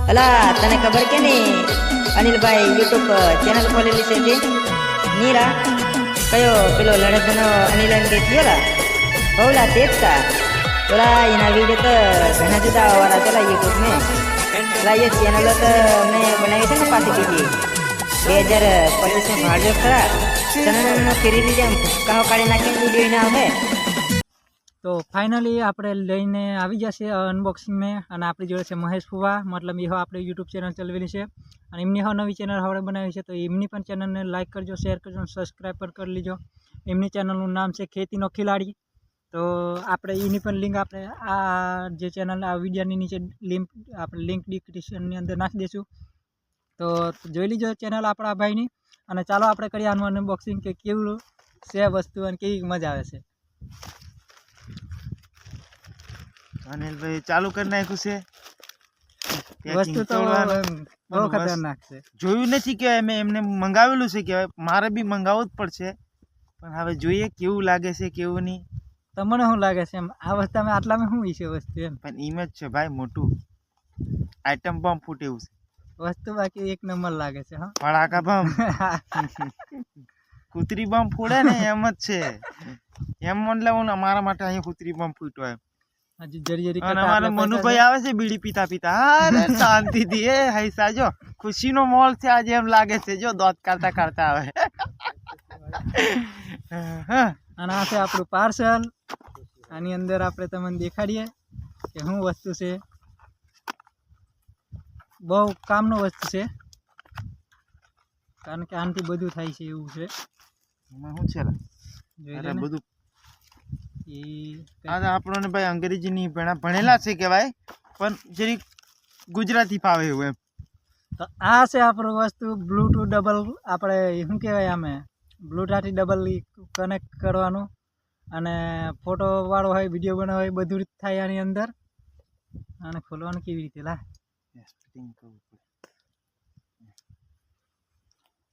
અલા તને ખબર કે નહીં અનિલભાઈ યુટ્યુબ ચેનલ ખોલેલી છે તે નીરા કયો પેલો લડતનો અનિલ એમ કે થયો લા બહુલા તેજ તા ઓલા એના વિડીયો તો ઘણા જુદા વાળા ચલા યુટ્યુબ में ला ये चैनल तो मैं बनाई है ना पाती कीजिए 2025 में भाड़ियो खरा चैनल फेरी लीजिए हम कहो काढ़ी नाखे वीडियो ना આવે तो फाइनली આપણે લઈને આવી જશે અનબોક્સિંગ में અને આપણી જોડે છે મહેશ ફુવા મતલબ એ આપણે યુટ્યુબ ચેનલ ચલાવેલી છે અને એમની નવી ચેનલ આપણે બનાવી છે તો એમની પણ ચેનલને લાઈક કરજો શેર કરજો અને સબસ્ક્રાઈબ પણ કરી લીજો એમની ચેનલનું નામ છે ખેતીનો ખિલાડી તો આપણે એની પણ લિંક આપણે આ જે ચેનલ આ વિડીયોની નીચે લિંક આપણે લિંક ડિસ્ક્રિપ્શનની અંદર નાખી દઈશું તો જોઈ લીજો ચેનલ આપણા ભાઈની અને ચાલો આપણે કરીએ આનું અનબોક્સિંગ કે કેવું છે વસ્તુ અને કેવી મજા આવે છે अनिल भाई चालू कर नाख्યું છે वस्तु तो બહુ ખતરનાક છે જોયું નથી કે મેં એમને મંગાવેલું છે કે મારે બી મંગાવવું જ પડશે પણ હવે જોઈએ કેવું લાગે છે કેવું નહીં તમને શું લાગે છે એમ આ વસ્તુમાં આટલામાં શું છે વસ્તુ એમ પણ ઇમેજ છે ભાઈ મોટું આઈટમ બોમ્બ ફૂટેવું છે વસ્તુ બાકી એક નંબર લાગે છે હા ફડાકા બોમ્બ કૂતરી બોમ્બ ફૂટે ને એમ જ છે એમ મતલબ અમારા માટે અહીં કૂતરી બોમ્બ ફૂટ્યો એમ હજી જરી અને અમારા મનુભાઈ આવે છે બીડી પીતા પીતા અરે શાંતિથી એ હૈસા જો ખુશીનો માહોલ છે આજે એમ લાગે છે જો દોત કાઢતા કાઢતા આવે અને આ છે આપણું પાર્સલ આની અંદર આપણે તમને દેખાડીએ કે શું વસ્તુ છે બહુ કામનો વસ્તુ છે કારણ કે આનાથી બધું થાય છે એવું છે એમાં શું છે અરે બધું આ આપણને ભાઈ અંગ્રેજી નહીં ભણેલા છે કે ભાઈ પણ જરી ગુજરાતી ફાવે એવું એમ તો આ છે આપણું વસ્તુ બ્લૂટૂથ ડબલ આપણે શું કહેવાય આમે બ્લૂટૂથથી ડબલ કનેક્ટ કરવાનું અને ફોટો વાળો હોય વિડીયો બનાવો હોય બધું થાય આની અંદર અને ખોલવાનું કેવી રીતે લા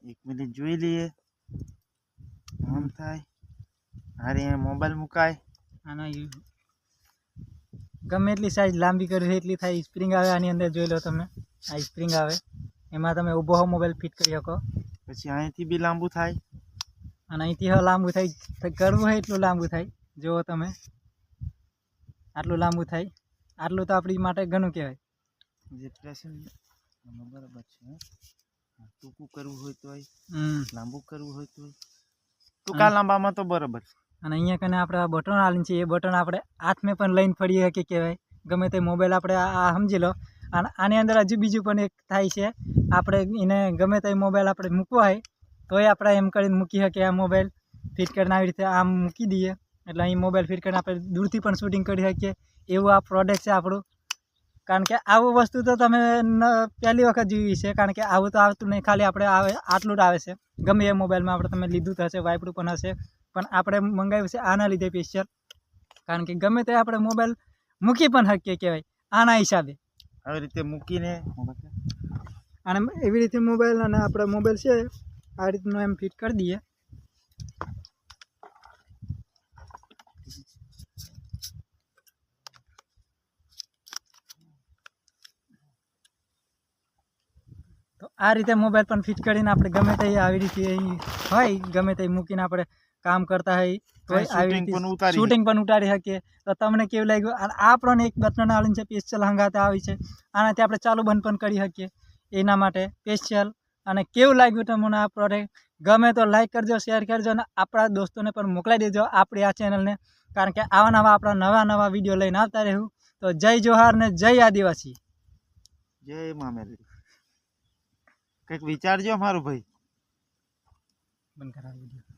એક મિનિટ જોઈ લઈએ આમ થાય અરે મોબાઈલ મુકાય આના ગમે એટલી સાઈઝ લાંબી કરી એટલી થાય સ્પ્રિંગ આવે આની અંદર જોઈ લો તમે આ સ્પ્રિંગ આવે એમાં તમે ઊભો હો મોબાઈલ ફિટ કરી શકો પછી અહીંથી બી લાંબુ થાય અને અહીંથી હવે લાંબુ થાય કરવું હોય એટલું લાંબુ થાય જુઓ તમે આટલું લાંબુ થાય આટલું તો આપણી માટે ઘણું કહેવાય જે પ્રેશન બરાબર છે ટૂંકું કરવું હોય તો લાંબુ કરવું હોય તો ટૂંકા લાંબામાં તો બરાબર અને અહીંયા કને આપણે આ બટન આલીને છે એ બટન આપણે હાથમાં પણ લઈને ફરીએ કે કહેવાય ગમે તે મોબાઈલ આપણે આ સમજી લો અને આની અંદર હજુ બીજું પણ એક થાય છે આપણે એને ગમે તે મોબાઈલ આપણે મૂકવો હોય તોય આપણે એમ કરીને મૂકી શકીએ આ મોબાઈલ ફિટ કરીને આવી રીતે આમ મૂકી દઈએ એટલે અહીં મોબાઈલ ફિટ કરીને આપણે દૂરથી પણ શૂટિંગ કરી શકીએ એવું આ પ્રોડક્ટ છે આપણું કારણ કે આવું વસ્તુ તો તમે પહેલી વખત જોઈ છે કારણ કે આવું તો આવતું નહીં ખાલી આપણે આવે આટલું જ આવે છે ગમે એ મોબાઈલમાં આપણે તમે લીધું થશે વાઇપરું પણ હશે પણ આપણે મંગાવ્યું છે આના લીધે સ્પેશિયલ કારણ કે ગમે તે આપણે મોબાઈલ મૂકી પણ શકીએ કહેવાય આના હિસાબે આવી રીતે મૂકીને અને એવી રીતે મોબાઈલ અને આપણા મોબાઈલ છે આ રીતનું એમ ફિટ કરી દઈએ તો આ રીતે મોબાઈલ પણ ફિટ કરીને આપણે ગમે તે આવી રીતે હોય ગમે તે મૂકીને આપણે કામ કરતા હોય તો આવી રીતે શૂટિંગ પણ ઉતારી શકીએ તો તમને કેવું લાગ્યું અને આ પણ એક બટન આવીને છે સ્પેશિયલ હંગાતે આવી છે આનાથી આપણે ચાલુ બંધ પણ કરી શકીએ એના માટે સ્પેશિયલ અને કેવું લાગ્યું તમને આ પ્રોડક્ટ ગમે તો લાઈક કરજો શેર કરજો અને આપણા દોસ્તોને પણ મોકલાવી દેજો આપણી આ ચેનલને કારણ કે આવા આપણા નવા વિડીયો લઈને આવતા રહેવું તો જય જોહાર ને જય આદિવાસી જય મામેરી કંઈક વિચારજો મારું ભાઈ બંધ કરાવી વિડીયો